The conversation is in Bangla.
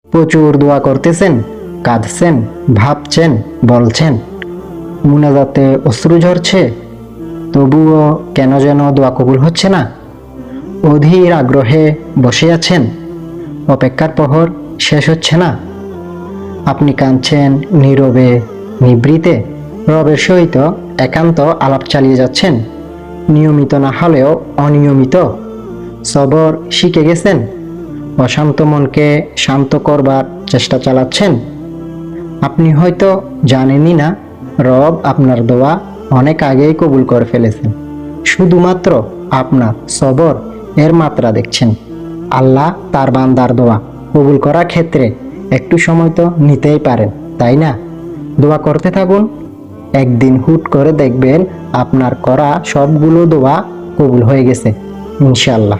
প্রচুর দোয়া করতেছেন, কাঁদছেন, ভাবছেন, বলছেন, মুনাজাতে অশ্রু ঝরছে, তবুও কেন যেন দোয়া কবুল হচ্ছে না। অধীর আগ্রহে বসে আছেন, অপেক্ষার প্রহর শেষ হচ্ছে না। আপনি কাঁদছেন নীরবে, নিভৃতে, রবের সহিত একান্ত আলাপ চালিয়ে যাচ্ছেন, নিয়মিত না হলেও অনিয়মিত। সবর শিখে গেছেন, অশান্ত মনকে শান্ত করবার চেষ্টা চালাচ্ছেন। আপনি হয়তো জানেনই না, রব আপনার দোয়া অনেক আগেই কবুল করে ফেলেছেন। শুধুমাত্র আপনার সবর এর মাত্রা দেখছেন। আল্লাহ তার বান্দার দোয়া কবুল করার ক্ষেত্রে একটু সময় তো নিতেই পারেন, তাই না? দোয়া করতে থাকুন, একদিন হুট করে দেখবেন আপনার করা সবগুলো দোয়া কবুল হয়ে গেছে, ইনশাআল্লাহ।